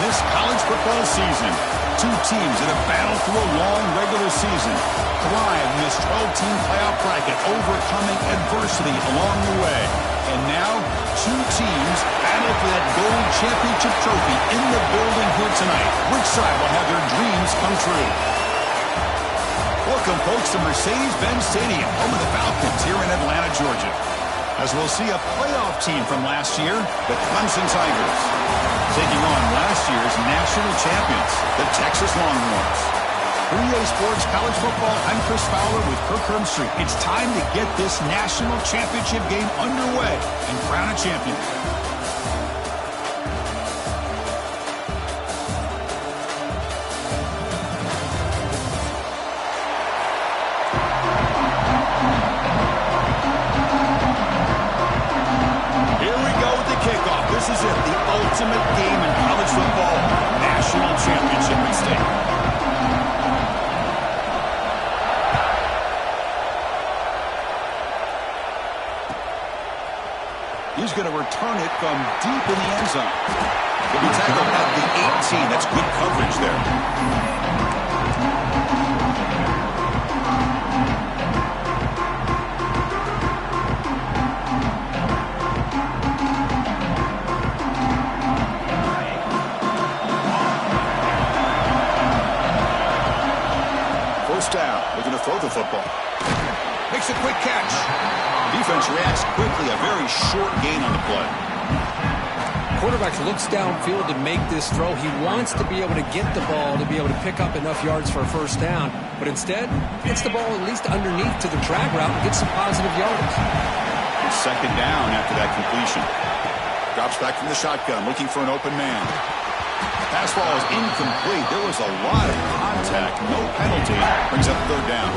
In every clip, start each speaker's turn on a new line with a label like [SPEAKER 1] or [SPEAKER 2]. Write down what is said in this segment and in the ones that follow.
[SPEAKER 1] this college football season. Two teams that have battled through a long regular season, thrive in this 12-team playoff bracket, overcoming adversity along the way. And now, two teams battle for that gold championship trophy in the building here tonight. Which side will have their dreams come true? Welcome, folks, to Mercedes-Benz Stadium, home of the Falcons here in Atlanta, Georgia. As we'll see a playoff team from last year, the Clemson Tigers, taking on last year's national champions, the Texas Longhorns. For EA Sports College Football, I'm Chris Fowler with Kirk Herbstreit. It's time to get this national championship game underway and crown a champion. This is it, the ultimate game in college football, national championship at stake. He's going to return it from deep in the end zone. He'll be tackled at the 18. That's good coverage there. Down, looking to throw the football. Makes a quick catch. Defense reacts quickly, a very short gain on the play.
[SPEAKER 2] Quarterback looks downfield to make this throw. He wants to be able to get the ball to be able to pick up enough yards for a first down, but instead gets the ball at least underneath to the drag route and gets some positive yards.
[SPEAKER 1] Second down after that completion. Drops back from the shotgun, looking for an open man. Pass ball is incomplete. There was a lot of contact. No penalty. Brings up third down.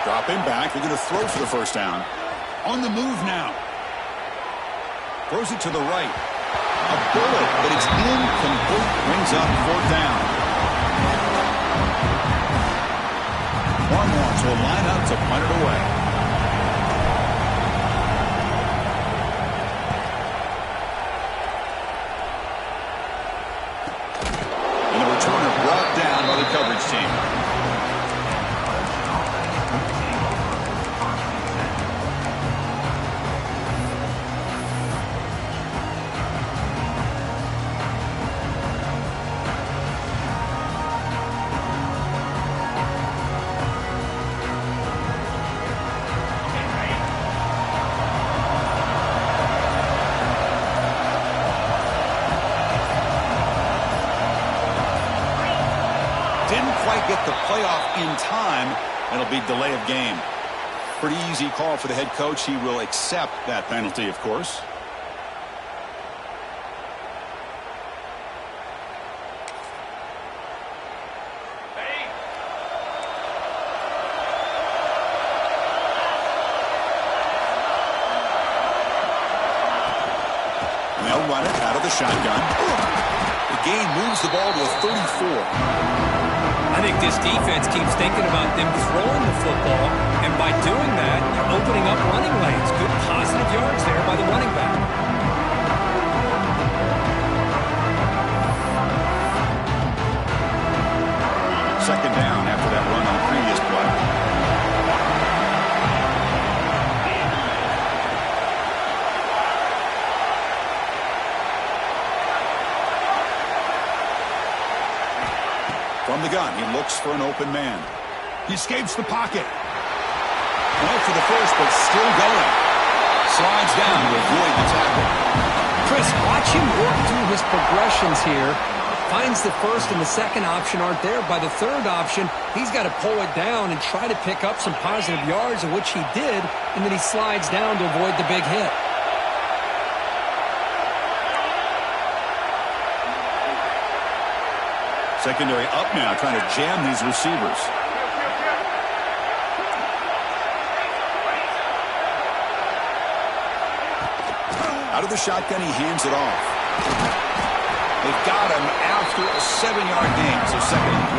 [SPEAKER 1] Drop him back. They're going to throw for the first down. On the move now. Throws it to the right. A bullet, but it's incomplete. Brings up fourth down. Longhorns will line up to punt it away. And the returner brought down by the coverage team. Get the playoff in time, and it'll be delay of game. Pretty easy call for the head coach. He will accept that penalty, of course. And they'll run it out of the shotgun. The gain moves the ball to a 34.
[SPEAKER 2] I think this defense keeps thinking about them throwing the football, and by doing that, they're opening up running lanes. Good positive yards there by the running back.
[SPEAKER 1] Second down after that run on the previous play. From the gun, he looks for an open man. He escapes the pocket. No for the first, but still going. Slides down to avoid the tackle.
[SPEAKER 2] Chris, watch him work through his progressions here. Finds the first and the second option aren't there. By the third option, he's got to pull it down and try to pick up some positive yards, of which he did, and then he slides down to avoid the big hit.
[SPEAKER 1] Secondary up now, trying to jam these receivers. Out of the shotgun, he hands it off. They've got him after a 7-yard gain, so 2nd and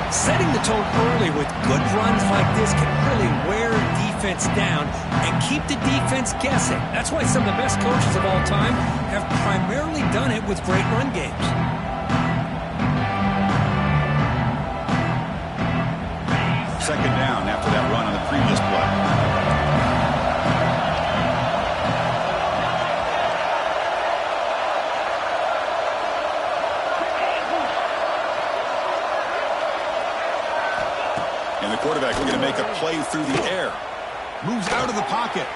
[SPEAKER 1] 3.
[SPEAKER 2] Setting the tone early with good runs like this can really wear defense down and keep the defense guessing. That's why some of the best coaches of all time have primarily done it with great run games.
[SPEAKER 1] Second down after that run on the previous play. And the quarterback looking to make a play through the air. Moves out of the pocket.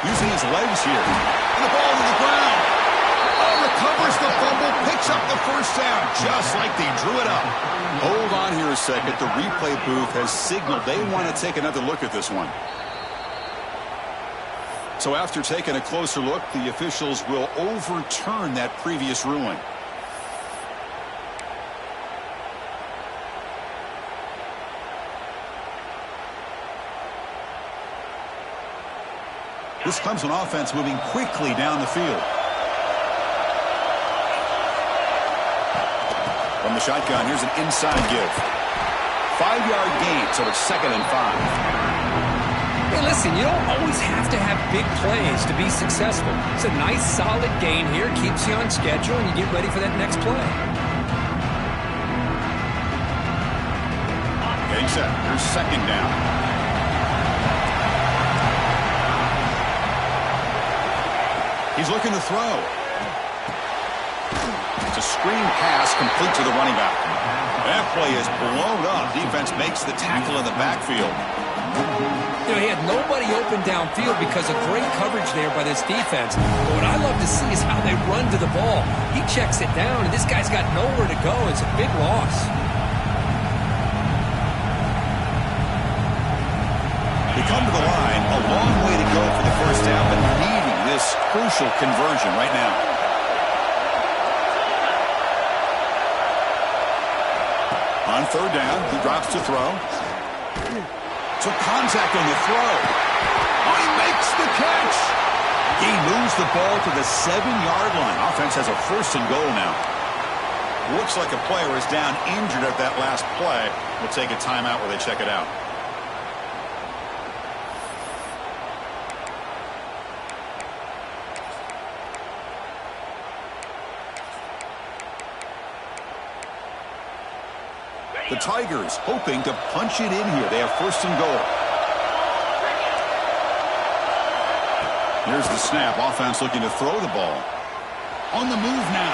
[SPEAKER 1] Using his legs here. And the ball to the ground. Oh, recovers the fumble. Picks up the first down. Just like they drew it up. Hold on here a second. The replay booth has signaled they want to take another look at this one. So after taking a closer look, the officials will overturn that previous ruling. This Clemson offense moving quickly down the field. From the shotgun, here's an inside give. 5-yard gain, so it's 2nd and 5.
[SPEAKER 2] Hey, listen, you don't always have to have big plays to be successful. It's a nice, solid gain here. Keeps you on schedule, and you get ready for that next play.
[SPEAKER 1] Getting set. Here's 2nd down. He's looking to throw. It's a screen pass complete to the running back. That play is blown up. Defense makes the tackle in the backfield.
[SPEAKER 2] You know, he had nobody open downfield because of great coverage there by this defense. But what I love to see is how they run to the ball. He checks it down, and this guy's got nowhere to go. It's a big loss.
[SPEAKER 1] They come to the line. A long way to go for the first down, but needing this crucial conversion right now. On 3rd down, he drops to throw. Took contact on the throw. Oh, he makes the catch. He moves the ball to the 7-yard line. Offense has a 1st and goal now. Looks like a player is down injured at that last play. We'll take a timeout where they check it out. The Tigers hoping to punch it in here. They have 1st and goal. Here's the snap. Offense looking to throw the ball. On the move now.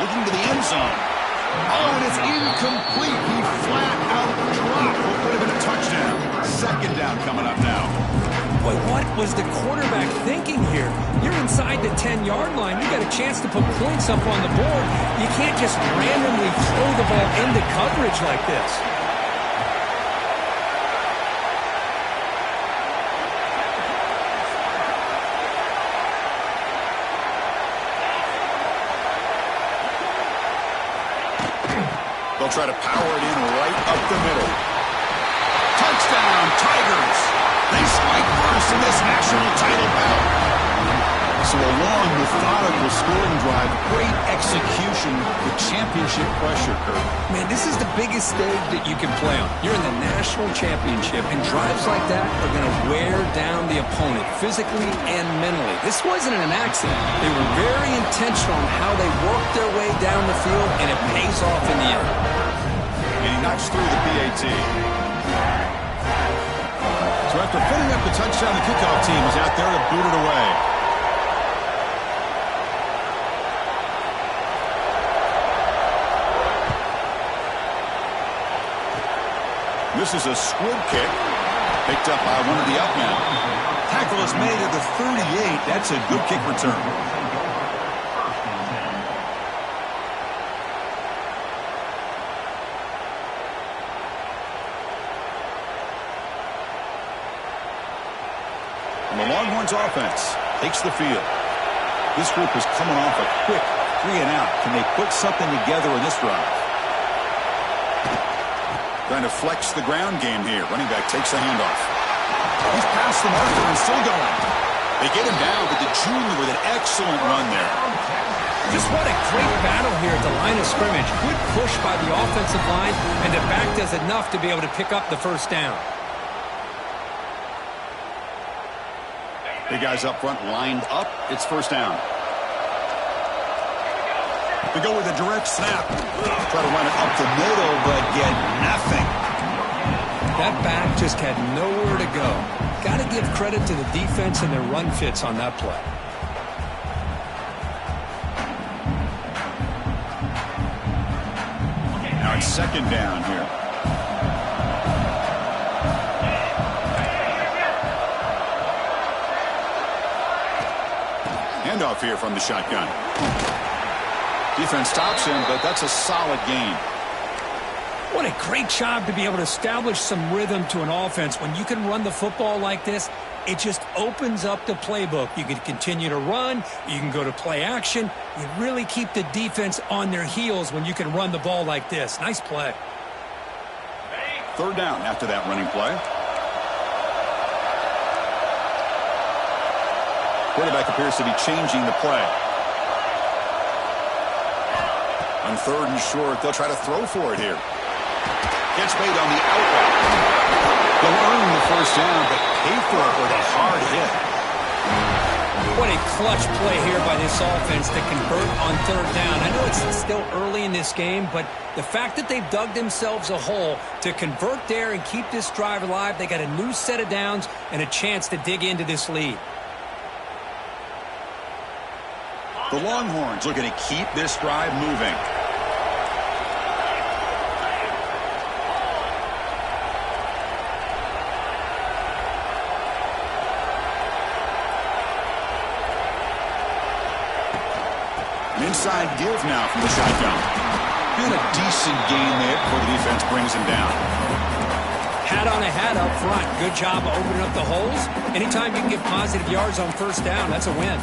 [SPEAKER 1] Looking to the end zone. Oh, and it's incomplete. He flat out dropped what would have been a touchdown. 2nd down coming up now.
[SPEAKER 2] Boy, what was the quarterback thinking here? You're inside the 10-yard line. You got a chance to put points up on the board. You can't just randomly throw the ball into coverage like this.
[SPEAKER 1] They'll try to power it in right up the middle. Touchdown, Tigers! They spike first in this national title bout. So a long, methodical scoring drive, great execution, the championship pressure, Kurt.
[SPEAKER 2] Man, this is the biggest stage that you can play on. You're in the national championship, and drives like that are going to wear down the opponent physically and mentally. This wasn't an accident. They were very intentional on how they worked their way down the field, and it pays off in the end.
[SPEAKER 1] And he knocks through the PAT. So after putting up the touchdown, the kickoff team is out there to boot it away. This is a squib kick, picked up by one of the up men. Tackle is made at the 38. That's a good kick return. And the Longhorns offense takes the field. This group is coming off a quick 3-and-out. Can they put something together in this drive? Trying to flex the ground game here. Running back takes the handoff. He's past the marker and still going. They get him down, but the junior with an excellent run there.
[SPEAKER 2] Just what a great battle here at the line of scrimmage. Good push by the offensive line, and the back does enough to be able to pick up the first down.
[SPEAKER 1] The guys up front lined up. It's first down. They go with a direct snap. Try to run it up the middle, but get nothing.
[SPEAKER 2] That back just had nowhere to go. Got to give credit to the defense and their run fits on that play.
[SPEAKER 1] Now it's second down here. Handoff here from the shotgun. Defense stops him, but that's a solid gain.
[SPEAKER 2] What a great job to be able to establish some rhythm to an offense. When you can run the football like this, it just opens up the playbook. You can continue to run. You can go to play action. You really keep the defense on their heels when you can run the ball like this. Nice play.
[SPEAKER 1] Third down after that running play. Quarterback appears to be changing the play. On third and short, they'll try to throw for it here. Gets made on the outlet. They'll earn the first down, but pay for it with a hard hit.
[SPEAKER 2] What a clutch play here by this offense to convert on third down. I know it's still early in this game, but the fact that they've dug themselves a hole to convert there and keep this drive alive, they got a new set of downs and a chance to dig into this lead.
[SPEAKER 1] The Longhorns looking to keep this drive moving. An inside give now from the shotgun. Been a decent gain there before the defense brings him down.
[SPEAKER 2] Hat on a hat up front. Good job of opening up the holes. Anytime you can get positive yards on first down, that's a win.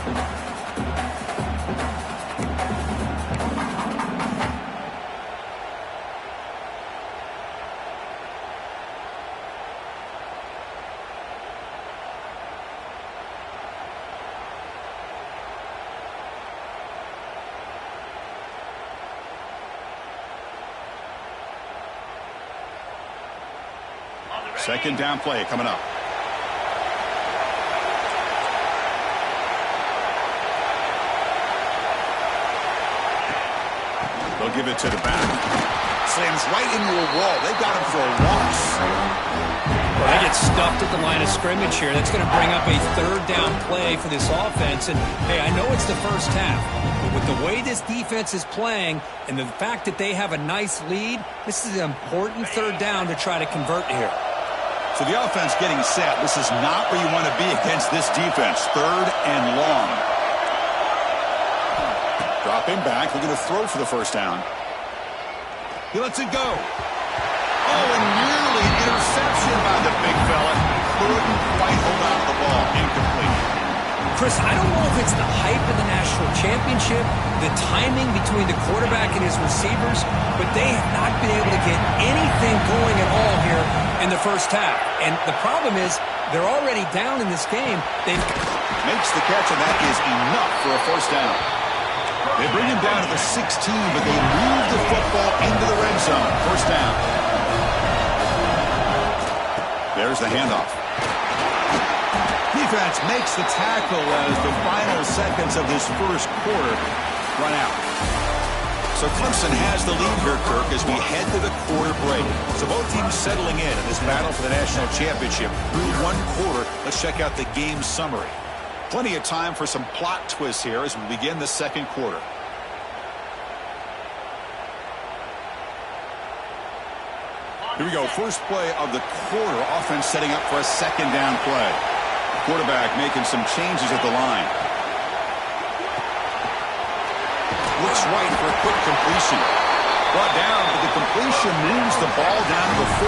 [SPEAKER 1] Second down play coming up. They'll give it to the back. Slams right into a wall. They've got him for a loss.
[SPEAKER 2] Well, they get stuffed at the line of scrimmage here. That's going to bring up a third down play for this offense. And, hey, I know it's the first half, but with the way this defense is playing and the fact that they have a nice lead, this is an important third down to try to convert here.
[SPEAKER 1] So the offense getting set. This is not where you want to be against this defense. Third and long. Dropping back. They're going to throw for the first down. He lets it go. Oh, and nearly an interception by the big fella. Couldn't quite hold on to the ball. Incomplete.
[SPEAKER 2] Chris, I don't know if it's the hype of the national championship, the timing between the quarterback and his receivers, but they have not been able to get anything going at all here in the first half. And the problem is they're already down in this game. They
[SPEAKER 1] makes the catch, and that is enough for a first down. They bring him down to the 16, but they move the football into the red zone. First down. There's the handoff. Defense makes the tackle as the final seconds of this first quarter run out. So Clemson has the lead here, Kirk, as we head to the quarter break. So both teams settling in this battle for the national championship through one quarter. Let's check out the game summary. Plenty of time for some plot twists here as we begin the second quarter. Here we go. First play of the quarter. Offense setting up for a second down play. Quarterback making some changes at the line. Looks right for a quick completion. Brought down, but the completion moves the ball down to the 4.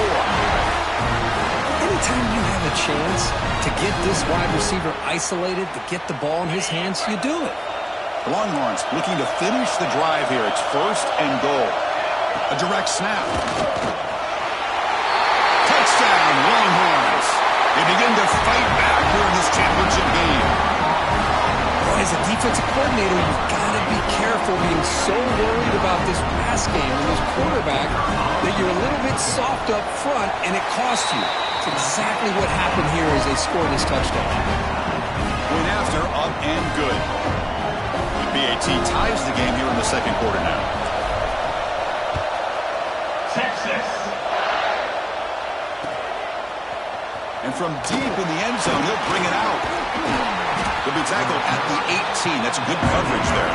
[SPEAKER 2] Anytime you have a chance to get this wide receiver isolated, to get the ball in his hands, you do it.
[SPEAKER 1] The Longhorns looking to finish the drive here. It's first and goal. A direct snap. Touchdown, Longhorns. They begin to fight back here in this championship game.
[SPEAKER 2] As a defensive coordinator, you've got to be careful being so worried about this pass game and this quarterback that you're a little bit soft up front and it costs you. It's exactly what happened here as they scored this touchdown.
[SPEAKER 1] Went after, up and good. The BAT ties the game here in the second quarter now.
[SPEAKER 3] Texas.
[SPEAKER 1] And from deep in the end zone, he'll bring it out. He'll be tackled at the 18. That's good coverage there.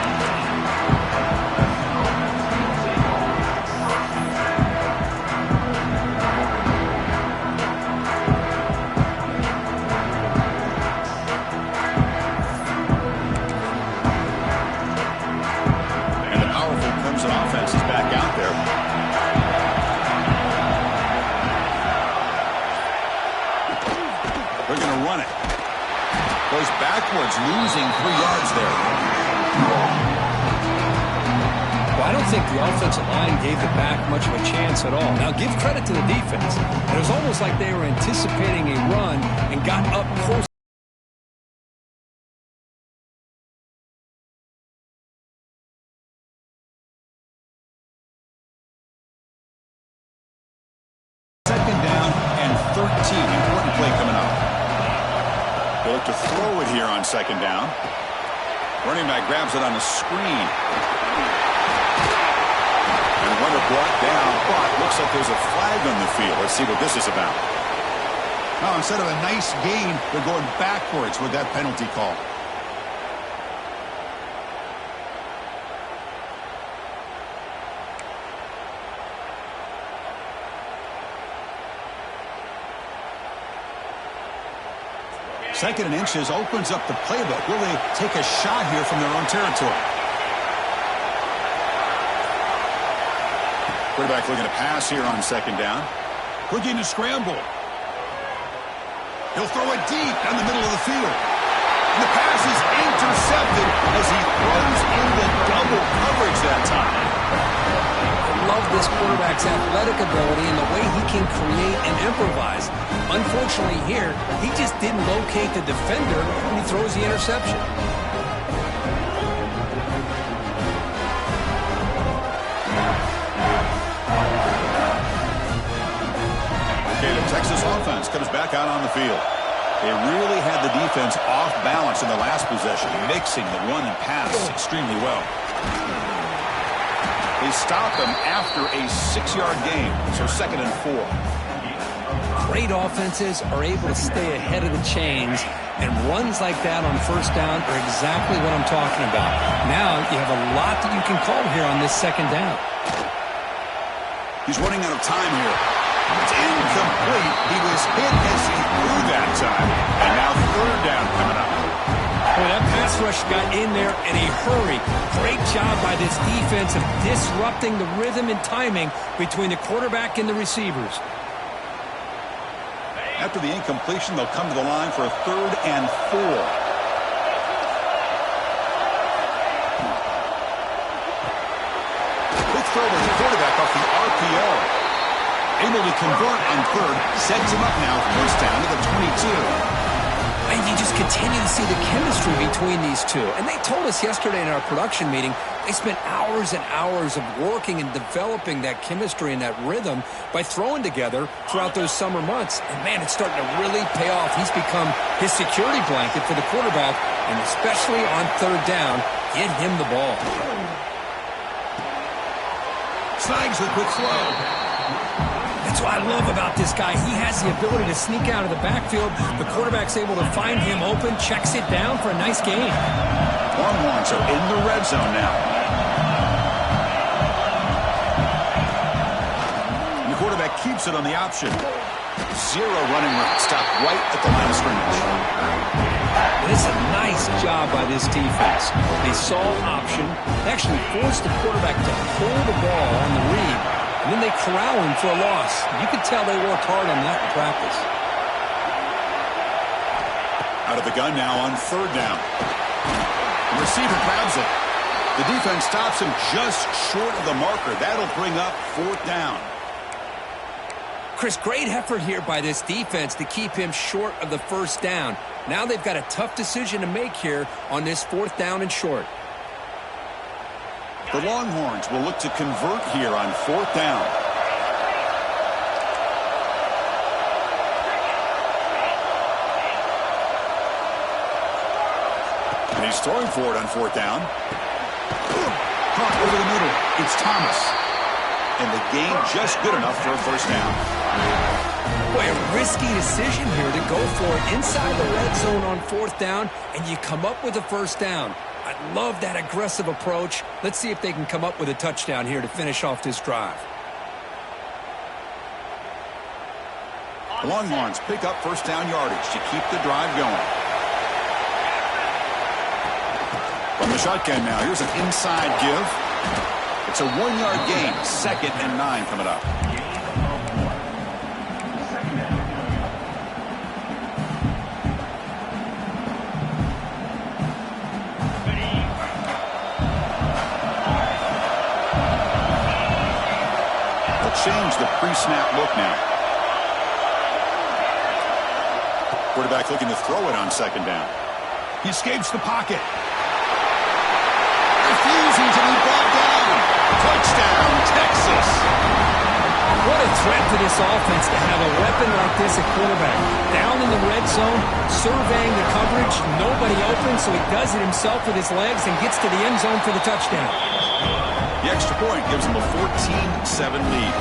[SPEAKER 1] And the powerful Clemson offense is back out there. They're going to run it. Goes backwards, losing 3 yards there.
[SPEAKER 2] Well, I don't think the offensive line gave the back much of a chance at all. Now, give credit to the defense. It was almost like they were anticipating a run and got up close.
[SPEAKER 1] Second down and 13. Important play coming up. They look to throw it here on second down. Running back grabs it on the screen. And the runner brought down, but looks like there's a flag on the field. Let's see what this is about. Now, instead of a nice gain, they're going backwards with that penalty call. Second and inches opens up the playbook. Will they take a shot here from their own territory? Quarterback looking to pass here on second down. Looking to scramble. He'll throw it deep down the middle of the field. And the pass is intercepted as he throws in the double coverage that time.
[SPEAKER 2] Love this quarterback's athletic ability and the way he can create and improvise. Unfortunately here, he just didn't locate the defender when he throws the interception.
[SPEAKER 1] Okay, the Texas offense comes back out on the field. They really had the defense off balance in the last possession, mixing the run and pass extremely well. They stop them after a 6-yard gain, so second and 4.
[SPEAKER 2] Great offenses are able to stay ahead of the chains, and runs like that on first down are exactly what I'm talking about. Now you have a lot that you can call here on this second down.
[SPEAKER 1] He's running out of time here. It's incomplete. He was hit as he threw that time. And now third down coming up.
[SPEAKER 2] Boy, that pass rush got in there in a hurry. Great job by this defense of disrupting the rhythm and timing between the quarterback and the receivers.
[SPEAKER 1] After the incompletion, they'll come to the line for a third and 4. Quick throw to the quarterback off the RPO. Able to convert on third. Sets him up now. First down to the 22.
[SPEAKER 2] And you just continue to see the chemistry between these two. And they told us yesterday in our production meeting, they spent hours and hours of working and developing that chemistry and that rhythm by throwing together throughout those summer months. And, man, it's starting to really pay off. He's become his security blanket for the quarterback, and especially on third down, get him the ball.
[SPEAKER 1] Snags the quick throw.
[SPEAKER 2] That's what I love about this guy. He has the ability to sneak out of the backfield. The quarterback's able to find him open, checks it down for a nice gain.
[SPEAKER 1] Longhorns are in the red zone now. And the quarterback keeps it on the option. 0 running route. Stop right at the line of scrimmage.
[SPEAKER 2] But it's a nice job by this defense. They saw option. They actually forced the quarterback to pull the ball on the read. And then they corral him for a loss. You can tell they worked hard on that in practice.
[SPEAKER 1] Out of the gun now on third down. The receiver grabs it. The defense stops him just short of the marker. That'll bring up fourth down.
[SPEAKER 2] Chris, great effort here by this defense to keep him short of the first down. Now they've got a tough decision to make here on this 4th down and short.
[SPEAKER 1] The Longhorns will look to convert here on 4th down. And he's throwing for it on 4th down. Caught over the middle. It's Thomas. And the gain just good enough for a first down.
[SPEAKER 2] Boy, a risky decision here to go for it inside the red zone on 4th down, and you come up with a first down. I love that aggressive approach. Let's see if they can come up with a touchdown here to finish off this drive.
[SPEAKER 1] The Longhorns pick up first down yardage to keep the drive going. From the shotgun now, here's an inside give. It's a 1-yard gain, 2nd and 9 coming up. They'll change the pre-snap look now. Quarterback looking to throw it on 2nd down. He escapes the pocket. Refusing to be brought down. Touchdown, Texas.
[SPEAKER 2] What a threat to this offense to have a weapon like this at quarterback. Down in the red zone, surveying the coverage, nobody open, so he does it himself with his legs and gets to the end zone for the touchdown.
[SPEAKER 1] The extra point gives him a 14-7 lead.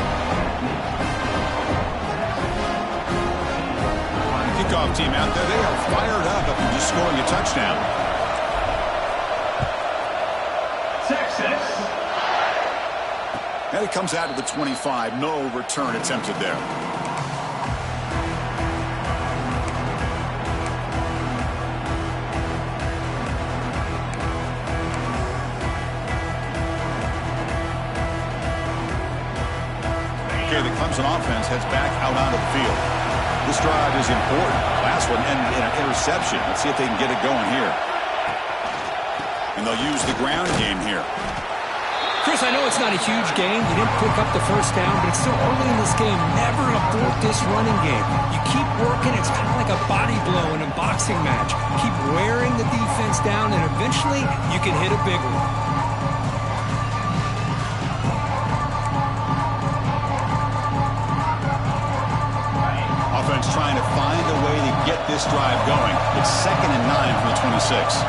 [SPEAKER 1] Kickoff team out there, they are fired up after just scoring a touchdown. And it comes out of the 25. No return attempted there. Okay, the Clemson offense heads back out onto the field. This drive is important. Last one ended in an interception. Let's see if they can get it going here. And they'll use the ground game here.
[SPEAKER 2] Chris, I know it's not a huge gain. You didn't pick up the first down, but it's still early in this game. Never abort this running game. You keep working. It's kind of like a body blow in a boxing match. Keep wearing the defense down, and eventually you can hit a big one.
[SPEAKER 1] Offense trying to find a way to get this drive going. It's 2nd and 9 from the 26.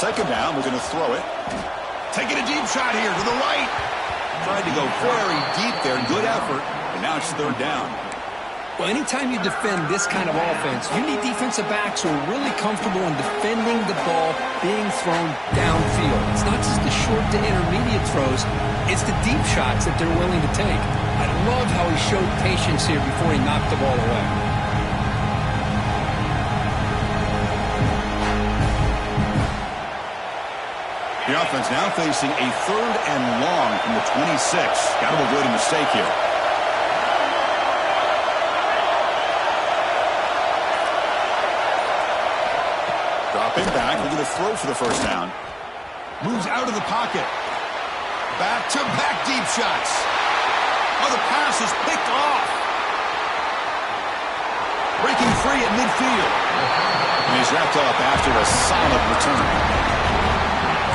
[SPEAKER 1] Second down, we're going to throw it. Taking a deep shot here to the right. Tried to go very deep there. Good effort. And now it's 3rd down.
[SPEAKER 2] Well, anytime you defend this kind of offense, you need defensive backs who are really comfortable in defending the ball being thrown downfield. It's not just the short to intermediate throws. It's the deep shots that they're willing to take. I love how he showed patience here before he knocked the ball away.
[SPEAKER 1] The offense now facing a 3rd and long from the 26. Got to avoid a mistake here. Dropping back, looking to throw for the first down. Moves out of the pocket. Back-to-back deep shots. Oh, the pass is picked off. Breaking free at midfield. And he's wrapped up after a solid return.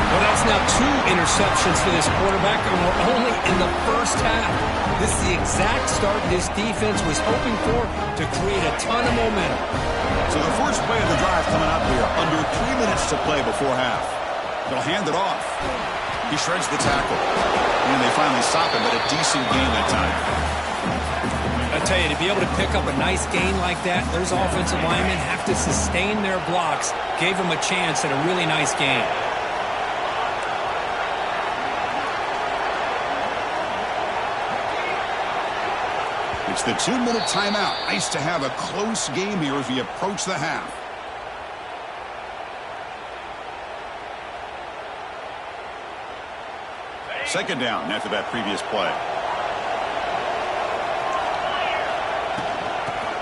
[SPEAKER 2] Well, that's now 2 interceptions for this quarterback, and we're only in the first half. This is the exact start this defense was hoping for to create a ton of momentum.
[SPEAKER 1] So the first play of the drive coming up here, under 3 minutes to play before half. They'll hand it off. He shreds the tackle. And they finally stop him, but a decent gain that time.
[SPEAKER 2] I tell you, to be able to pick up a nice gain like that, those offensive linemen have to sustain their blocks. Gave them a chance at a really nice gain.
[SPEAKER 1] It's the 2-minute timeout. Nice to have a close game here as we approach the half. Second down after that previous play.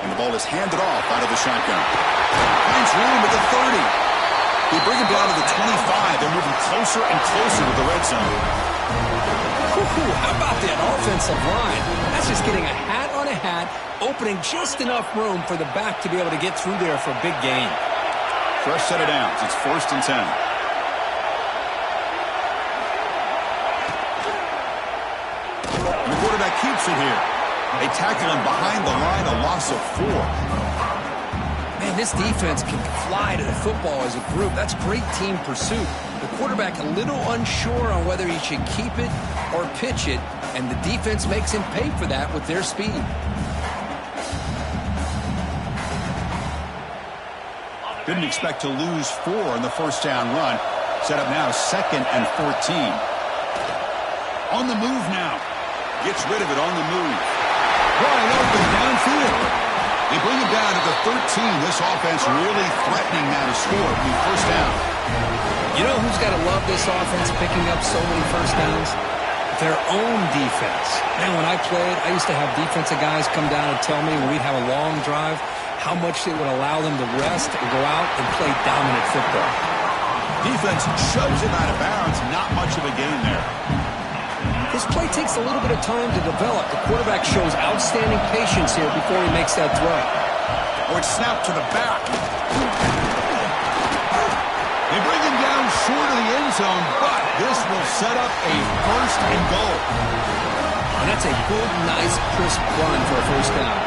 [SPEAKER 1] And The ball is handed off out of the shotgun. Finds room at the 30. They bring him down to the 25. They're moving closer and closer to the red zone.
[SPEAKER 2] How about that offensive line? That's just getting a hat on a hat, opening just enough room for the back to be able to get through there for a big gain.
[SPEAKER 1] Fresh set of downs. It's 1st and 10. And the quarterback keeps it here. They tackle him behind the line, a loss of 4.
[SPEAKER 2] Man, this defense can fly to the football as a group. That's great team pursuit. The quarterback a little unsure on whether he should keep it or pitch it, and the defense makes him pay for that with their speed.
[SPEAKER 1] Didn't expect to lose 4 in the first down run. Set up now 2nd and 14. On the move now. Gets rid of it on the move. Wide open downfield. They bring him down to the 13. This offense really threatening now to score the first down.
[SPEAKER 2] You know who's got to love this offense picking up so many first downs? Their own defense. Man, when I played, I used to have defensive guys come down and tell me when we'd have a long drive how much it would allow them to rest and go out and play dominant football.
[SPEAKER 1] Defense shoves him out of bounds. Not much of a gain there.
[SPEAKER 2] This play takes a little bit of time to develop. The quarterback shows outstanding patience here before he makes that throw.
[SPEAKER 1] Or it's snapped to the back. They bring him down short of the end zone, but this will set up a 1st and goal.
[SPEAKER 2] And that's a good, nice, crisp run for a first down.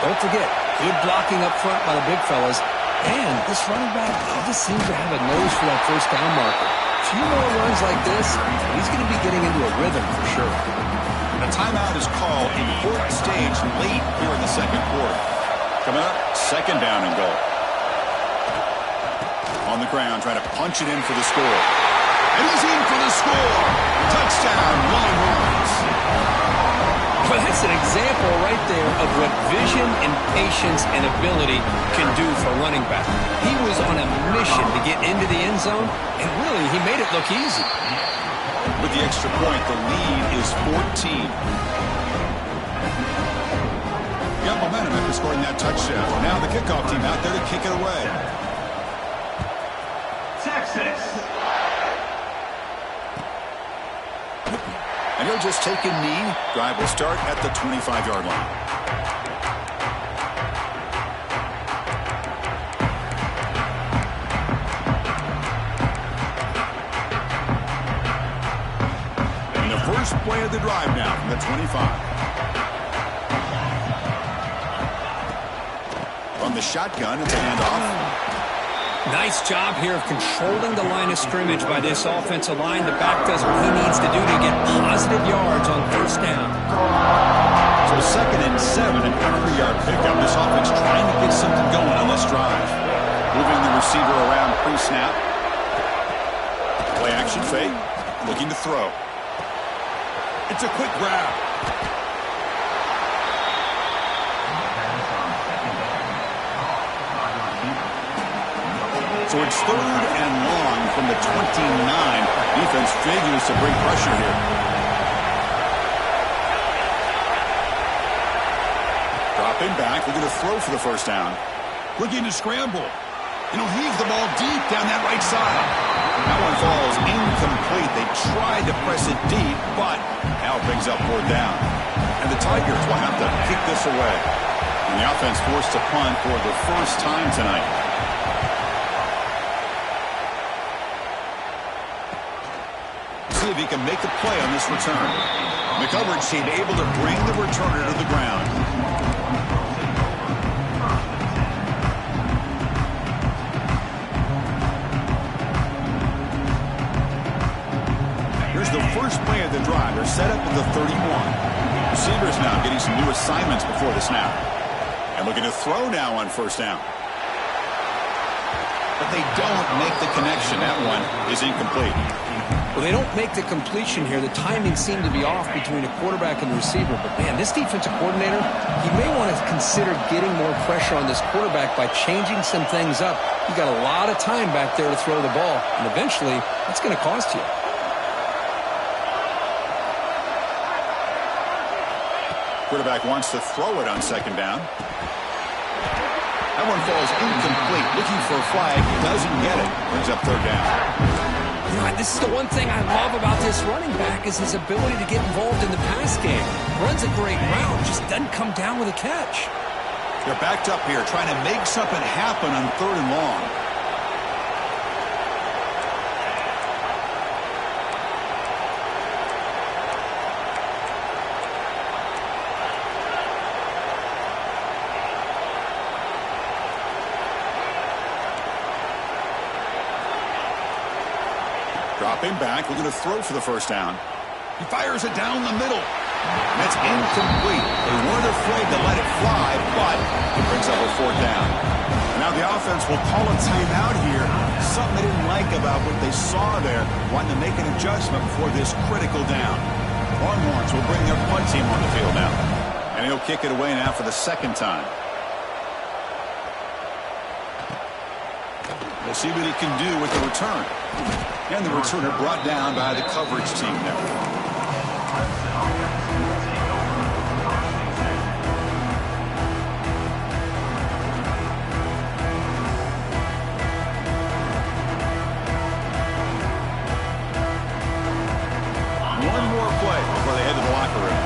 [SPEAKER 2] Don't forget, good blocking up front by the big fellas. And this running back just seems to have a nose for that first down marker. A few more runs like this, he's going to be getting into a rhythm for sure.
[SPEAKER 1] A timeout is called. Important stage late here in the 2nd quarter. Coming up, 2nd down and goal. On the ground, trying to punch it in for the score. And he's in for the score. Touchdown, Longhorns.
[SPEAKER 2] Well, that's an example right there of what vision and patience and ability can do for a running back. He was on a mission to get into the end zone, and really, he made it look easy.
[SPEAKER 1] With the extra point, the lead is 14. Got momentum after scoring that touchdown. Now the kickoff team out there to kick it away.
[SPEAKER 3] Texas.
[SPEAKER 1] And he'll just take a knee. Drive will start at the 25-yard line. And the first play of the drive now from the 25. From the shotgun, it's a handoff.
[SPEAKER 2] Nice job here of controlling the line of scrimmage by this offensive line. The back does what he needs to do to get positive yards on first down.
[SPEAKER 1] So 2nd and 7, an every-yard pickup. This offense trying to get something going on this drive. Moving the receiver around pre-snap. Play action fake. Looking to throw. It's a quick grab. So it's 3rd and long from the 29. Defense figures to bring pressure here. Dropping back, looking to throw for the first down. Looking to scramble. And he'll heave the ball deep down that right side. That one falls incomplete. They tried to press it deep, but now it brings up 4th down. And the Tigers will have to kick this away. And the offense forced to punt for the first time tonight. See if he can make a play on this return. The coverage team able to bring the returner to the ground. Here's the first play of the drive. They're set up at the 31. Receivers now getting some new assignments before the snap. And looking to throw now on first down. But they don't make the connection. That one is incomplete.
[SPEAKER 2] Well, they don't make the completion here. The timing seemed to be off between the quarterback and the receiver. But, man, this defensive coordinator, he may want to consider getting more pressure on this quarterback by changing some things up. You got a lot of time back there to throw the ball, and eventually that's going to cost you.
[SPEAKER 1] Quarterback wants to throw it on second down. That one falls incomplete. Looking for a flag. Doesn't get it. Brings up third down.
[SPEAKER 2] This is the one thing I love about this running back is his ability to get involved in the pass game. Runs a great route, just doesn't come down with a catch.
[SPEAKER 1] They're backed up here, trying to make something happen on third and long. Dropping back, looking to throw for the first down. He fires it down the middle. That's incomplete. They weren't afraid to let it fly, but it brings up a fourth down. And now the offense will call a timeout here. Something they didn't like about what they saw there. Wanting to make an adjustment before this critical down. Longhorns will bring their punt team on the field now. And he'll kick it away now for the second time. We'll see what he can do with the return. And the returner brought down by the coverage team there. One more play before they head to the locker room.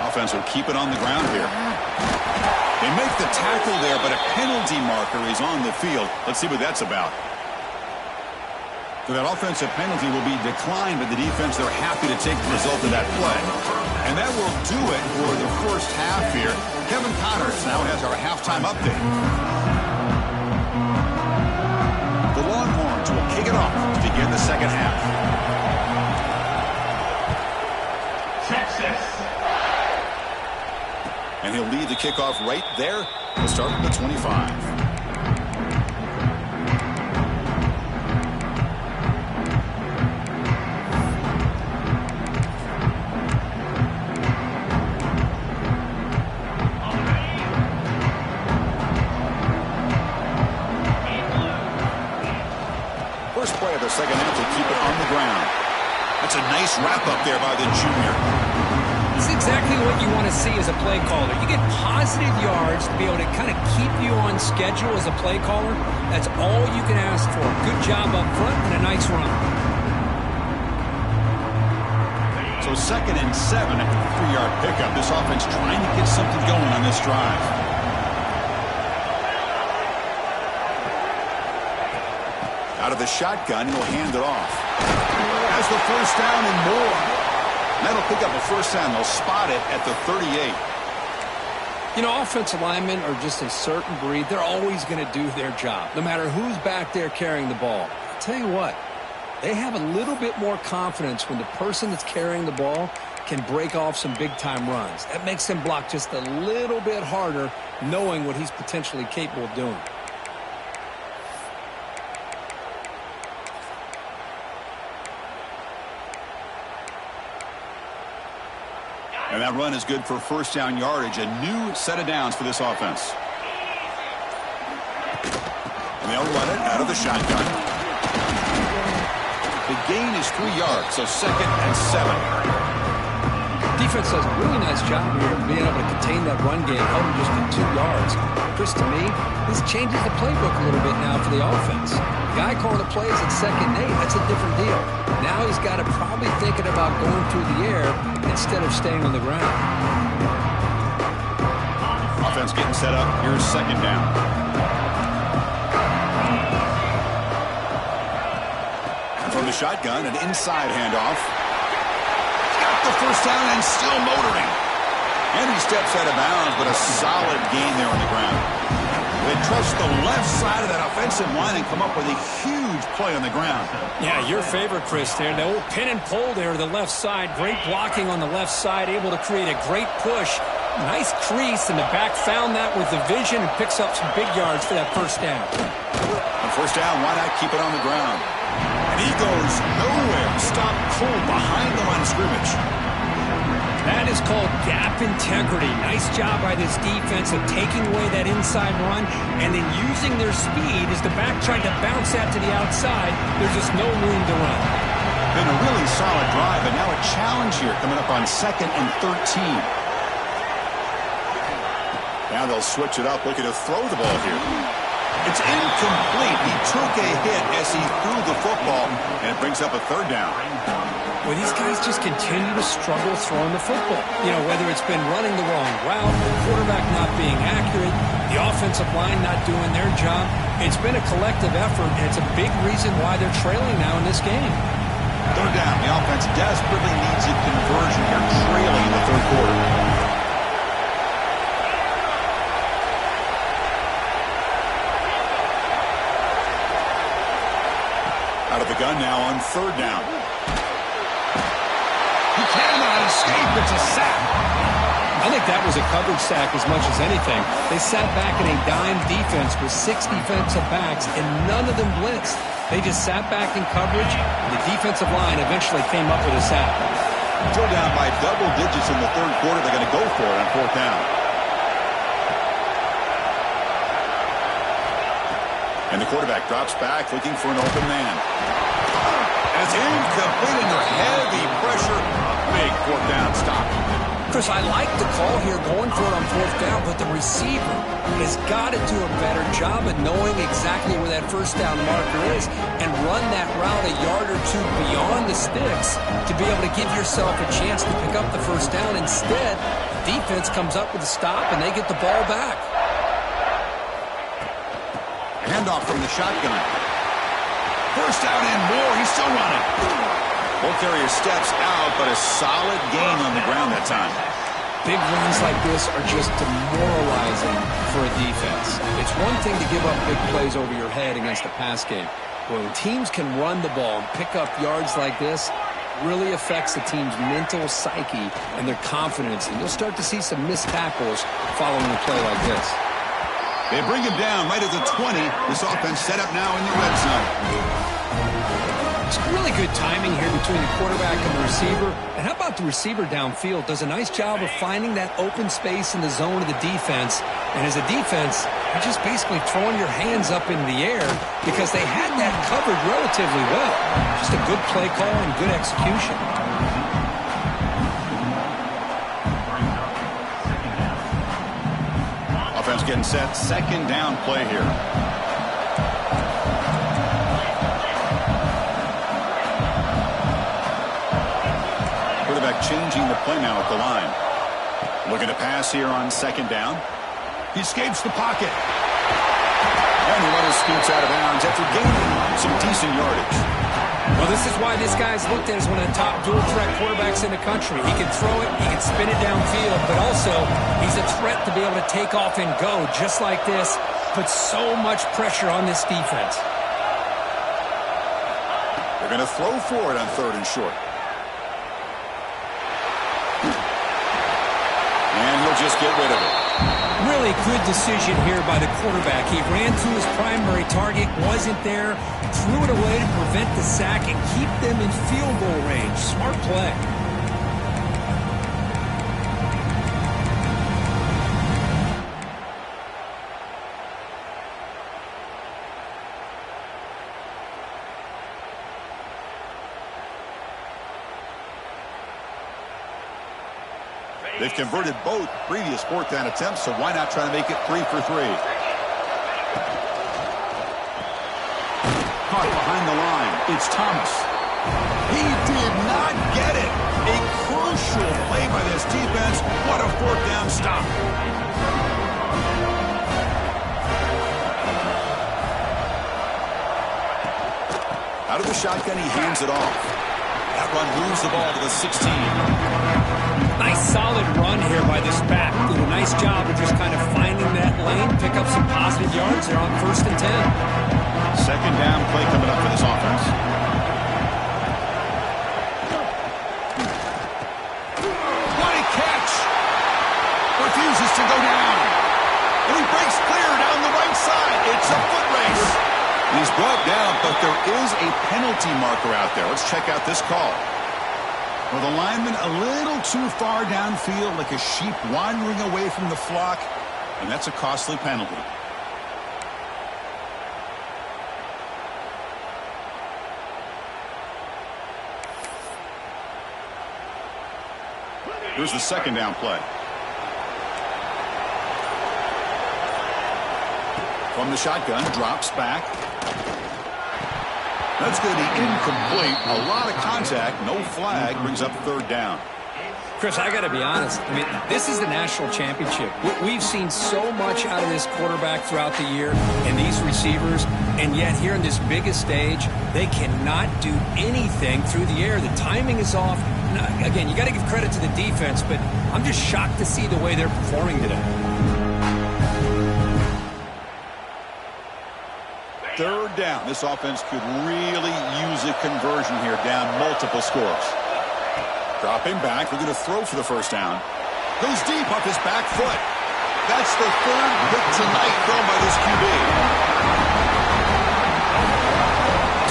[SPEAKER 1] Offense will keep it on the ground here. They make the tackle there, but a penalty marker is on the field. Let's see what that's about. So that offensive penalty will be declined, but the defense, they're happy to take the result of that play. And that will do it for the first half here. Kevin Connors now has our halftime update. The Longhorns will kick it off to begin the second half.
[SPEAKER 3] Texas.
[SPEAKER 1] And he'll lead the kickoff right there. We'll start at the 25. First play of the second half to keep it on the ground. That's a nice wrap up there by the junior.
[SPEAKER 2] It's exactly what you want to see as a play caller. You get positive yards to be able to kind of keep you on schedule as a play caller. That's all you can ask for. Good job up front and a nice run.
[SPEAKER 1] So 2nd and 7 after the 3-yard pickup. This offense trying to get something going on this drive. Out of the shotgun, he'll hand it off. Has the first down and more. That'll pick up a first down. They'll spot it at the 38.
[SPEAKER 2] You know, offensive linemen are just a certain breed. They're always going to do their job, no matter who's back there carrying the ball. I'll tell you what, they have a little bit more confidence when the person that's carrying the ball can break off some big-time runs. That makes them block just a little bit harder, knowing what he's potentially capable of doing.
[SPEAKER 1] And that run is good for first down yardage. A new set of downs for this offense. And they'll run it out of the shotgun. The gain is 3 yards, so 2nd and 7.
[SPEAKER 2] Defense does a really nice job here of being able to contain that run game, held him just to 2 yards. Chris, to me, this changes the playbook a little bit now for the offense. The guy calling the plays at 2nd and 8, that's a different deal. Now he's got to probably thinking about going through the air instead of staying on the ground.
[SPEAKER 1] Offense getting set up. Here's 2nd down. And from the shotgun, an inside handoff. Got the first down and still motoring. And he steps out of bounds, but a solid gain there on the ground. They trust the left side of that offensive line and come up with a huge play on the ground.
[SPEAKER 2] Yeah, your favorite, Chris, there. The old pin and pull there to the left side. Great blocking on the left side, able to create a great push. Nice crease, and the back found that with the vision and picks up some big yards for that first down.
[SPEAKER 1] On first down, why not keep it on the ground? And he goes nowhere. Stop cold behind the line of scrimmage.
[SPEAKER 2] That is called gap integrity. Nice job by this defense of taking away that inside run and then using their speed as the back tried to bounce that to the outside. There's just no room to run.
[SPEAKER 1] Been a really solid drive, and now a challenge here coming up on 2nd and 13. Now they'll switch it up, looking to throw the ball here. It's incomplete. He took a hit as he threw the football, and it brings up a third down.
[SPEAKER 2] Well, these guys just continue to struggle throwing the football. You know, whether it's been running the wrong route, the quarterback not being accurate, the offensive line not doing their job. It's been a collective effort, and it's a big reason why they're trailing now in this game.
[SPEAKER 1] Third down. The offense desperately needs a conversion here, trailing in the third quarter. Out of the gun now on third down. He cannot escape. It's a sack.
[SPEAKER 2] I think that was a coverage sack as much as anything. They sat back in a dime defense with 6 defensive backs, and none of them blitzed. They just sat back in coverage, and the defensive line eventually came up with a sack.
[SPEAKER 1] Still down by double digits in the third quarter. They're going to go for it on fourth down. And the quarterback drops back, looking for an open man. It's incomplete under heavy pressure. A big fourth down stop.
[SPEAKER 2] Chris, I like the call here going for it on fourth down, but the receiver has got to do a better job of knowing exactly where that first down marker is and run that route a yard or two beyond the sticks to be able to give yourself a chance to pick up the first down. Instead, the defense comes up with a stop, and they get the ball back.
[SPEAKER 1] Handoff from the shotgun. First out and more. He's still running. Both carriers steps out, but a solid gain on the ground that time.
[SPEAKER 2] Big runs like this are just demoralizing for a defense. It's one thing to give up big plays over your head against a pass game. But when teams can run the ball and pick up yards like this, really affects the team's mental psyche and their confidence. And you'll start to see some missed tackles following a play like this.
[SPEAKER 1] They bring him down right at the 20. This offense set up now in the red zone.
[SPEAKER 2] It's really good timing here between the quarterback and the receiver. And how about the receiver downfield? Does a nice job of finding that open space in the zone of the defense. And as a defense, you're just basically throwing your hands up in the air because they had that covered relatively well. Just a good play call and good execution.
[SPEAKER 1] Offense getting set. Second down play here. Quarterback changing the play now at the line. Looking to pass here on second down. He escapes the pocket. And the runner scoots out of bounds after gaining some decent yardage.
[SPEAKER 2] Well, this is why this guy's looked at as one of the top dual-threat quarterbacks in the country. He can throw it, he can spin it downfield, but also he's a threat to be able to take off and go just like this. Puts so much pressure on this defense.
[SPEAKER 1] They're going to throw for it on third and short. And he'll just get rid of it.
[SPEAKER 2] Really good decision here by the quarterback. He ran through his primary target, wasn't there, threw it away to prevent the sack and keep them in field goal range. Smart play.
[SPEAKER 1] They've converted both previous fourth down attempts, so why not try to make it 3 for 3? Caught behind the line. It's Thomas. He did not get it. A crucial play by this defense. What a fourth down stop. Out of the shotgun, he hands it off. That run moves the ball to the 16.
[SPEAKER 2] Nice solid run here by this back. Did a nice job of just kind of finding that lane, pick up some positive yards there on first and 10.
[SPEAKER 1] Second down play coming up for this offense. What a catch! Refuses to go down. And he breaks clear down the right side. It's a foot race. He's brought down, but there is a penalty marker out there. Let's check out this call. Well, the lineman a little too far downfield, like a sheep wandering away from the flock, and that's a costly penalty. Here's the second down play. From the shotgun, drops back. That's going to be incomplete. A lot of contact, no flag, brings up third down.
[SPEAKER 2] Chris, I got to be honest. I mean, this is the national championship. We've seen so much out of this quarterback throughout the year and these receivers, and yet here in this biggest stage, they cannot do anything through the air. The timing is off. Now, again, you got to give credit to the defense, but I'm just shocked to see the way they're performing today.
[SPEAKER 1] Third down. This offense could really use a conversion here, down multiple scores. Dropping back. They're going to throw for the first down. Goes deep off his back foot. That's the third pick tonight thrown by this QB.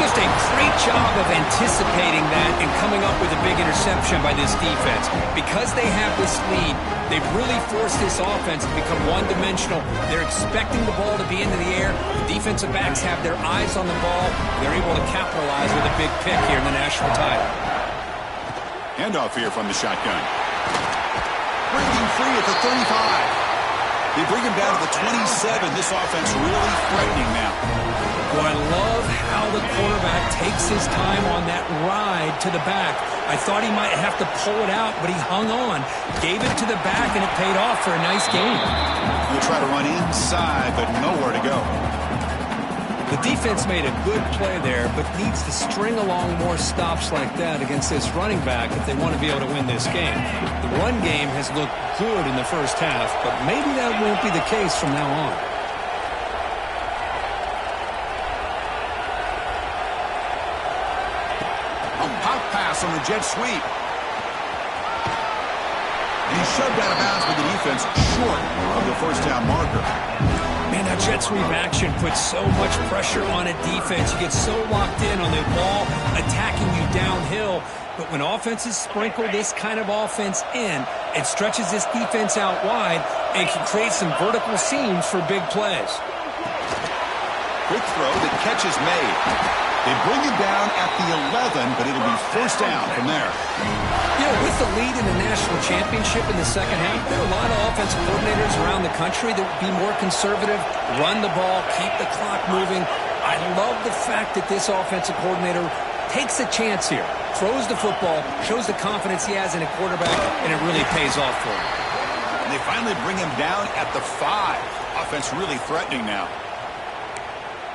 [SPEAKER 2] Just a great job of anticipating that and coming up with a big interception by this defense. Because they have this lead, they've really forced this offense to become one-dimensional. They're expecting the ball to be into the air. The defensive backs have their eyes on the ball. They're able to capitalize with a big pick here in the national title.
[SPEAKER 1] Handoff here from the shotgun. Breaking free at the 35. They bring him down to the 27. This offense really threatening now.
[SPEAKER 2] Well, I love how the quarterback takes his time on that ride to the back. I thought he might have to pull it out, but he hung on, gave it to the back, and it paid off for a nice gain.
[SPEAKER 1] He'll try to run inside, but nowhere to go.
[SPEAKER 2] The defense made a good play there, but needs to string along more stops like that against this running back if they want to be able to win this game. The run game has looked good in the first half, but maybe that won't be the case from now on.
[SPEAKER 1] A pop pass on the jet sweep. And he's shoved out of bounds with the defense short of the first down marker.
[SPEAKER 2] Man, that jet sweep action puts so much pressure on a defense. You get so locked in on the ball attacking you downhill. But when offenses sprinkle this kind of offense in, it stretches this defense out wide and can create some vertical seams for big plays.
[SPEAKER 1] Quick throw, the catch is made. They bring him down at the 11, but it'll be first down from there.
[SPEAKER 2] You know, with the lead in the national championship in the second half, there are a lot of offensive coordinators around the country that would be more conservative, run the ball, keep the clock moving. I love the fact that this offensive coordinator takes a chance here, throws the football, shows the confidence he has in a quarterback, and it really pays off for him.
[SPEAKER 1] And they finally bring him down at the 5. Offense really threatening now.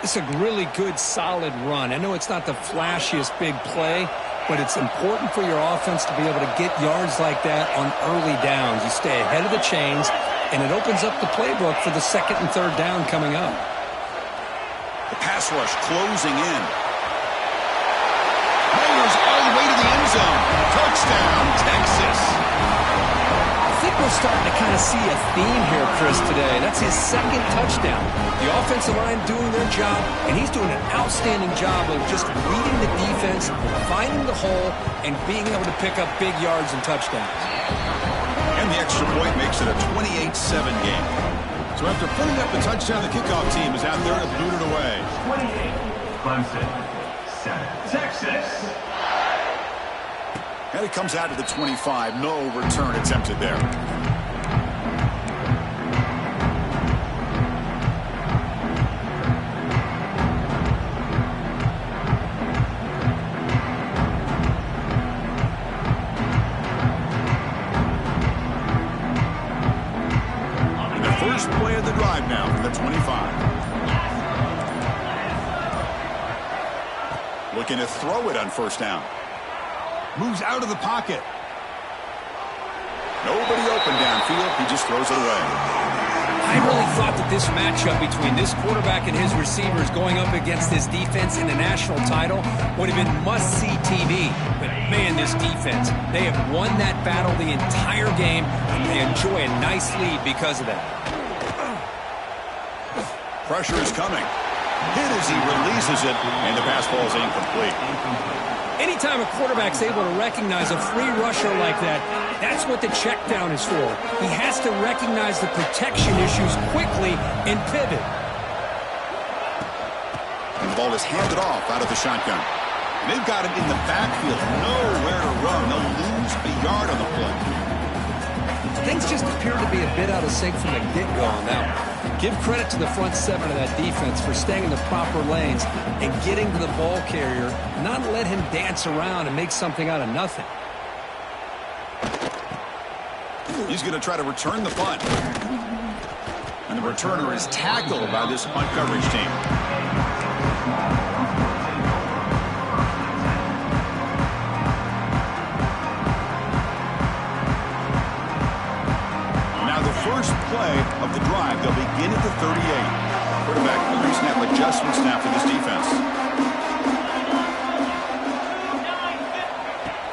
[SPEAKER 2] It's a really good, solid run. I know it's not the flashiest big play, but it's important for your offense to be able to get yards like that on early downs. You stay ahead of the chains, and it opens up the playbook for the second and third down coming up.
[SPEAKER 1] The pass rush closing in. Myers all the way to the end zone. Touchdown, Texas.
[SPEAKER 2] I think we're starting to kind of see a theme here, Chris, today. That's his second touchdown. The offensive line doing their job, and he's doing an outstanding job of just reading the defense, finding the hole, and being able to pick up big yards and touchdowns.
[SPEAKER 1] And the extra point makes it a 28-7 game. So after putting up the touchdown, the kickoff team is out there to boot it away.
[SPEAKER 3] 28, Clemson, 7, Texas.
[SPEAKER 1] And it comes out to the 25. No return attempted there. And the first play of the drive now from the 25. Looking to throw it on first down. Moves out of the pocket. Nobody open downfield. He just throws it away.
[SPEAKER 2] I really thought that this matchup between this quarterback and his receivers going up against this defense in the national title would have been must-see TV. But, man, this defense, they have won that battle the entire game, and they enjoy a nice lead because of that.
[SPEAKER 1] Pressure is coming. Hit as he releases it, and the pass ball is incomplete.
[SPEAKER 2] Anytime a quarterback's able to recognize a free rusher like that, that's what the check down is for. He has to recognize the protection issues quickly and pivot.
[SPEAKER 1] And the ball is handed off out of the shotgun. And they've got him in the backfield. Nowhere to run. They'll lose a yard on the play.
[SPEAKER 2] things just appear to be a bit out of sync from the get-go on that one. Give credit to the front seven of that defense for staying in the proper lanes and getting to the ball carrier, not let him dance around and make something out of nothing.
[SPEAKER 1] He's going to try to return the punt. And the returner is tackled by this punt coverage team. Now the first play of the drive, they'll begin at the 38. Quarterback will have adjustments now for this defense.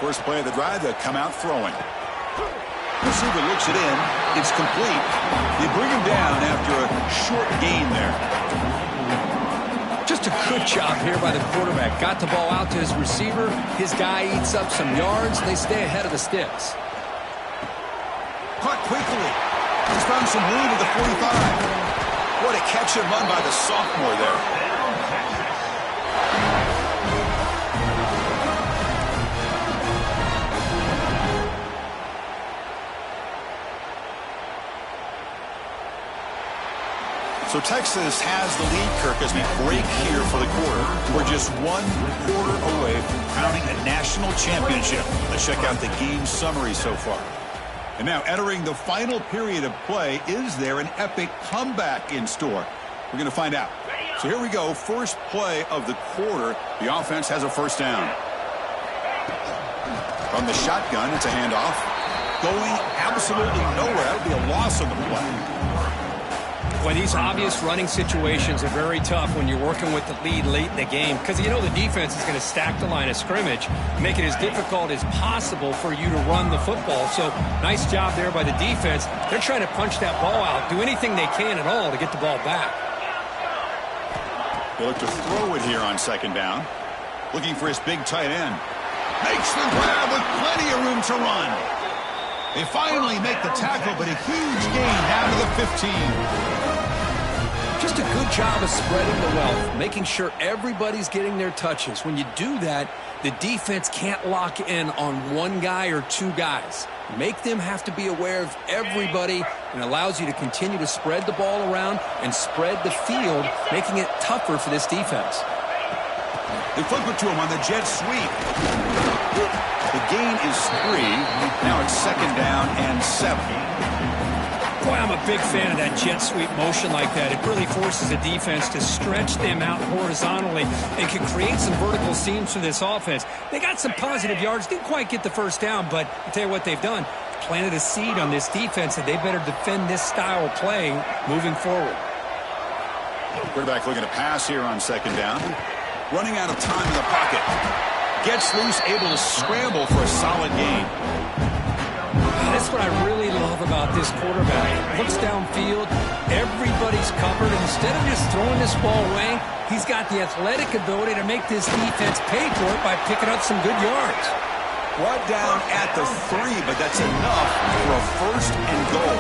[SPEAKER 1] First play of the drive, they'll come out throwing. Receiver looks it in. It's complete. They bring him down after a short gain there.
[SPEAKER 2] Just a good job here by the quarterback. Got the ball out to his receiver. His guy eats up some yards. They stay ahead of the sticks.
[SPEAKER 1] Caught quickly. He's found some room at the 45. What a catch and run by the sophomore there. So Texas has the lead, Kirk, as we break here for the quarter. We're just 1 quarter away from crowning a national championship. Let's check out the game summary so far. And now entering the final period of play, is there an epic comeback in store? We're going to find out. So here we go. First play of the quarter. The offense has a first down. From the shotgun, it's a handoff. Going absolutely nowhere. That would be a loss on the play.
[SPEAKER 2] Well, these obvious running situations are very tough when you're working with the lead late in the game because you know the defense is going to stack the line of scrimmage, make it as difficult as possible for you to run the football. So nice job there by the defense. They're trying to punch that ball out, do anything they can at all to get the ball back.
[SPEAKER 1] They look to throw it here on second down. Looking for his big tight end. Makes the grab with plenty of room to run. They finally make the tackle, but a huge gain down to the 15.
[SPEAKER 2] Just a good job of spreading the wealth, making sure everybody's getting their touches. When you do that, the defense can't lock in on one guy or two guys. Make them have to be aware of everybody, and allows you to continue to spread the ball around and spread the field, making it tougher for this defense.
[SPEAKER 1] They flip it to him on the jet sweep. The gain is 3. Now it's second down and 7.
[SPEAKER 2] Boy, I'm a big fan of that jet sweep motion like that. It really forces the defense to stretch them out horizontally and can create some vertical seams for this offense. They got some positive yards, didn't quite get the first down, but I'll tell you what they've done. Planted a seed on this defense, and they better defend this style of play moving forward.
[SPEAKER 1] Quarterback looking to pass here on second down. Running out of time in the pocket. Gets loose, able to scramble for a solid gain.
[SPEAKER 2] That's what I really love about this quarterback. Looks downfield, everybody's covered. Instead of just throwing this ball away, he's got the athletic ability to make this defense pay for it by picking up some good yards.
[SPEAKER 1] Brought down at the 3, but that's enough for a first and goal.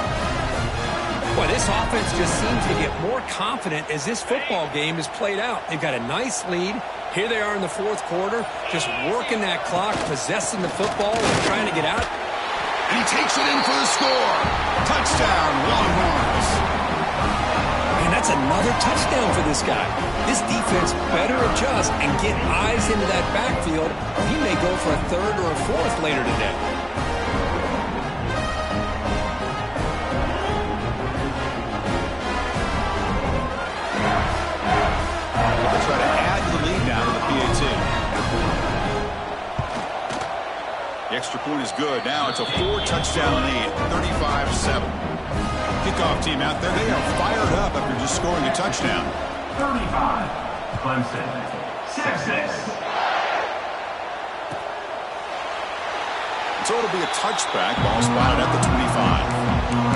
[SPEAKER 2] Boy, this offense just seems to get more confident as this football game is played out. They've got a nice lead. Here they are in the fourth quarter, just working that clock, possessing the football and trying to get out.
[SPEAKER 1] And he takes it in for the score. Touchdown, Longhorns.
[SPEAKER 2] And that's another touchdown for this guy. This defense better adjust and get eyes into that backfield. He may go for a third or a fourth later today.
[SPEAKER 1] They'll try to add to the lead now to the PAT. The extra point is good. Now it's a 4-touchdown lead, 35-7. Kickoff team out there, they are fired up after just scoring a touchdown.
[SPEAKER 3] 35, Clemson, 6-6.
[SPEAKER 1] So it'll be a touchback. Ball spotted at the 25.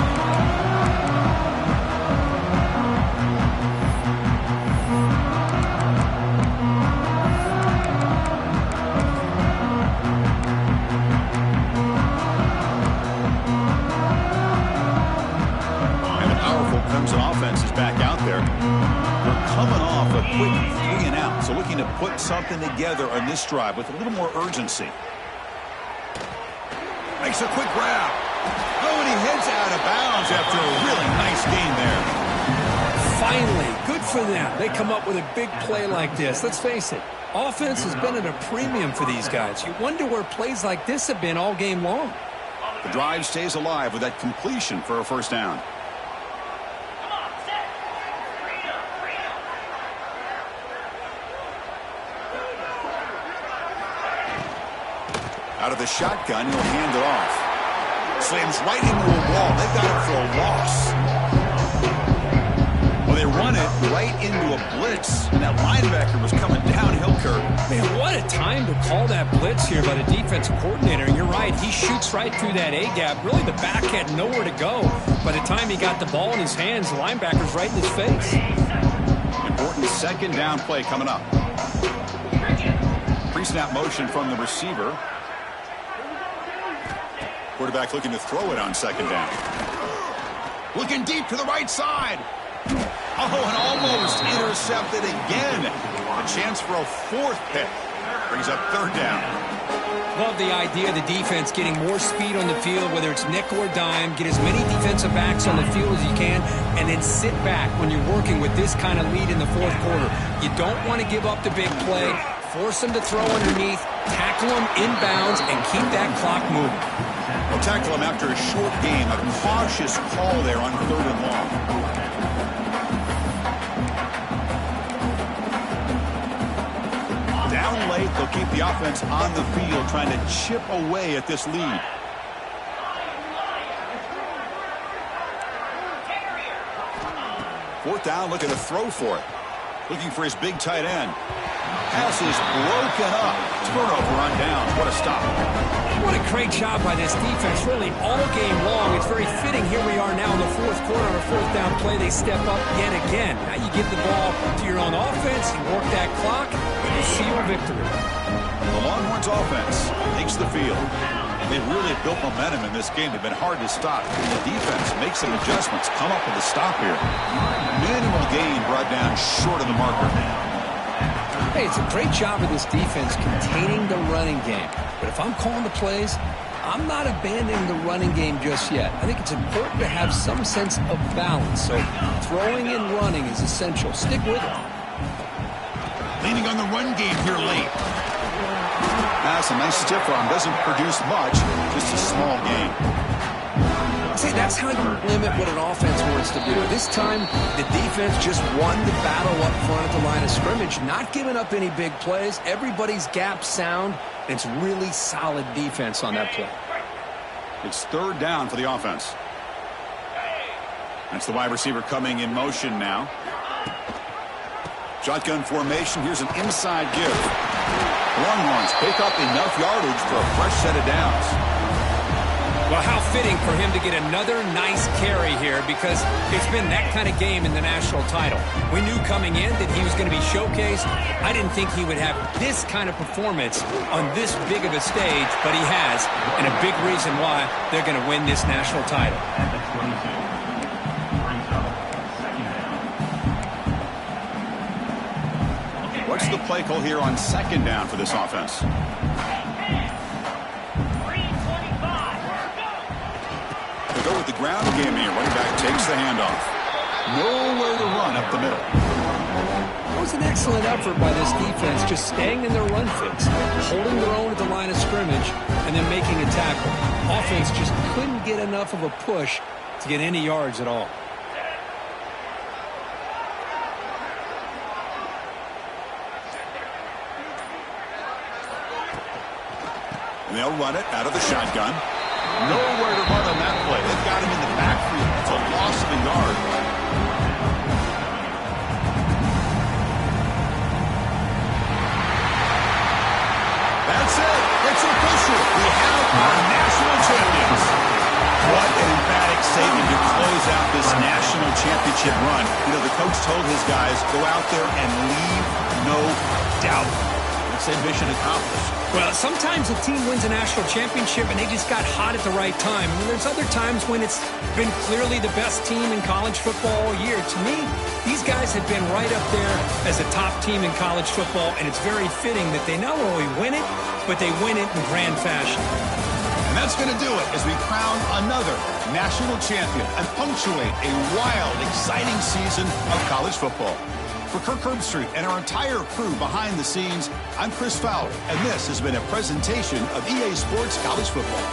[SPEAKER 1] Clemson offense is back out there. They're coming off a quick 3-and-out, so looking to put something together on this drive with a little more urgency. Makes a quick grab. Oh, and he heads after a really nice game there.
[SPEAKER 2] Finally, good for them. They come up with a big play like this. Let's face it, offense has been at a premium for these guys. You wonder where plays like this have been all game long.
[SPEAKER 1] The drive stays alive with that completion for a first down. Out of the shotgun, he'll hand it off. Slams right into a wall. They've got it for a loss. Well, they run it right into a blitz, and that linebacker was coming downhill, Kirk.
[SPEAKER 2] Man, what a time to call that blitz here by the defensive coordinator. And you're right, he shoots right through that A-gap. Really, the back had nowhere to go. By the time he got the ball in his hands, the linebacker's right in his face.
[SPEAKER 1] Important second down play coming up. Pre-snap motion from the receiver. Quarterback looking to throw it on second down. Looking deep to the right side. Oh, and almost intercepted again. A chance for a fourth pick. Brings up third down.
[SPEAKER 2] Love the idea of the defense getting more speed on the field, whether it's nickel or dime. Get as many defensive backs on the field as you can, and then sit back when you're working with this kind of lead in the fourth quarter. You don't want to give up the big play. Force them to throw underneath, tackle them inbounds, and keep that clock moving.
[SPEAKER 1] We'll tackle him after a short game. A cautious call there on third and long. Down late, they'll keep the offense on the field, trying to chip away at this lead. Fourth down, looking to throw for it. Looking for his big tight end. Pass is broken up. Turnover on downs. What a stop.
[SPEAKER 2] What a great job by this defense, really, all game long. It's very fitting. Here we are now in the fourth quarter on a fourth down play. They step up yet again. Now you give the ball to your own offense, you work that clock, and you see your victory.
[SPEAKER 1] The Longhorns offense takes the field. They've really built momentum in this game. They've been hard to stop. The defense makes some adjustments, come up with a stop here. Minimal gain brought down short of the marker.
[SPEAKER 2] Hey, it's a great job of this defense containing the running game. But if I'm calling the plays, I'm not abandoning the running game just yet. I think it's important to have some sense of balance. So throwing and running is essential. Stick with it.
[SPEAKER 1] Leaning on the run game here late. That's a nice stiff arm. Doesn't produce much. Just a small gain.
[SPEAKER 2] See, that's how you limit what an offense wants to do. This time, the defense just won the battle up front at the line of scrimmage, not giving up any big plays. Everybody's gap sound. It's really solid defense on that play.
[SPEAKER 1] It's third down for the offense. That's the wide receiver coming in motion now. Shotgun formation. Here's an inside give. Longhorns pick up enough yardage for a fresh set of downs.
[SPEAKER 2] Well, how fitting for him to get another nice carry here, because it's been that kind of game in the national title. We knew coming in that he was going to be showcased. I didn't think he would have this kind of performance on this big of a stage, but he has, and a big reason why they're going to win this national title.
[SPEAKER 1] What's the play call here on second down for this offense? Go with the ground game here. Running back takes the handoff. Nowhere to run up the middle.
[SPEAKER 2] It was an excellent effort by this defense, just staying in their run fix, holding their own at the line of scrimmage, and then making a tackle. Offense just couldn't get enough of a push to get any yards at all.
[SPEAKER 1] And they'll run it out of the shotgun. Nowhere to run on that play. They've got him in the backfield. It's a loss of a yard. That's it. It's official. We have our national champions. What an emphatic statement to close out this national championship run. You know, the coach told his guys, go out there and leave no doubt. Let's say mission accomplished.
[SPEAKER 2] Well, sometimes a team wins a national championship and they just got hot at the right time. And there's other times when it's been clearly the best team in college football all year. To me, these guys have been right up there as a top team in college football, and it's very fitting that they not only win it, but they win it in grand fashion.
[SPEAKER 1] And that's going to do it as we crown another national champion and punctuate a wild, exciting season of college football. For Kirk Herbstreit and our entire crew behind the scenes, I'm Chris Fowler, and this has been a presentation of EA Sports College Football.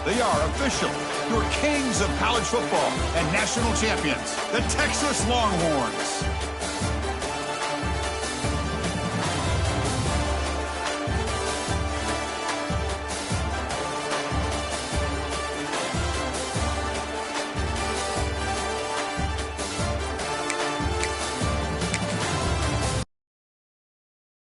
[SPEAKER 1] They are official, your kings of college football and national champions, the Texas Longhorns.